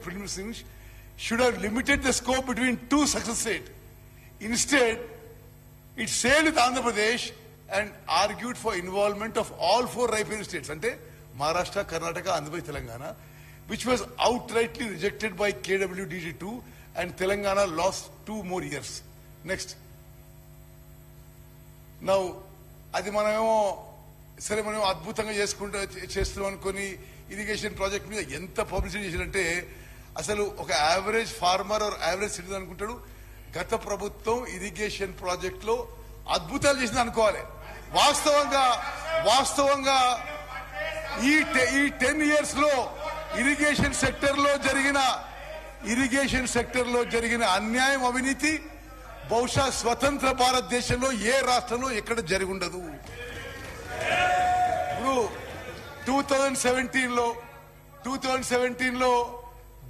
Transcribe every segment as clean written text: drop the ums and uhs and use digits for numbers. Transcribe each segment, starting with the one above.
Films should have limited the scope between two success states. Instead, it sailed with Andhra Pradesh and argued for involvement of all four riparian states, ante Maharashtra, Karnataka, Andhra Pradesh, Telangana, which was outrightly rejected by KWDG2, and Telangana lost 2 more years. Next. Now, అది మనమేమో సరే మనం అద్భుతంగా చేస్తున్నాం అనుకొని irrigation project మీద ఎంత publicity చేసినంటే అసలు ఒక average farmer or average citizen అనుకుంటాడు గత ప్రభుత్వం ఇరిగేషన్ ప్రాజెక్ట్ లో అద్భుతాలు చేసింది అనుకోవాలి. వాస్తవంగా ఈ 10 years లో ఇరిగేషన్ సెక్టర్ లో జరిగిన అన్యాయం, అవినీతి బహుశా స్వతంత్ర భారతదేశంలో ఏ రాష్ట్రంలో ఎక్కడ జరిగి ఉండదు. ఇప్పుడు 2017లో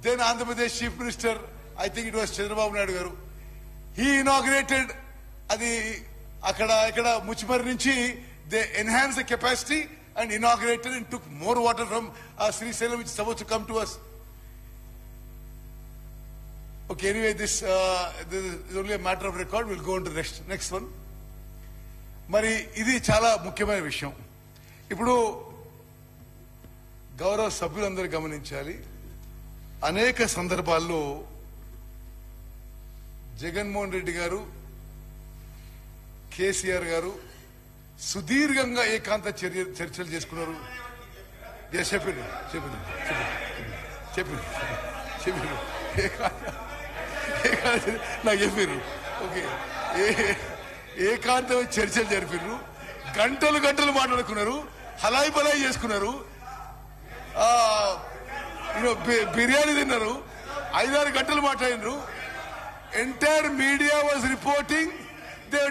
then Andhra Pradesh chief minister, I think it was Chandrababu Naidu garu, he inaugurated అది ఇక్కడ ముచ్చిమరి నుంచి they enhance the capacity and inaugurated and took more water from Srisailam which suppose to come to us. Okay, anyway, this is only a matter of record. We'll go on to the next one. మరి ఇది చాలా ముఖ్యమైన విషయం. ఇప్పుడు గౌరవ సభ్యులందరూ గమనించాలి, అనేక సందర్భాల్లో జగన్మోహన్ రెడ్డి గారు, కేసీఆర్ గారు సుదీర్ఘంగా ఏకాంత చర్చలు చేసుకున్నారు. చెప్పారు నాకు చెప్పారు. ఓకే, ఏకాంత చర్చలు జరిపారు, గంటలు మాట్లాడుకున్నారు, హలాయి బలాయి చేసుకున్నారు, బిర్యానీ తిన్నారు, 5-6 గంటలు మాట్లాడినారు. Entire media was reporting they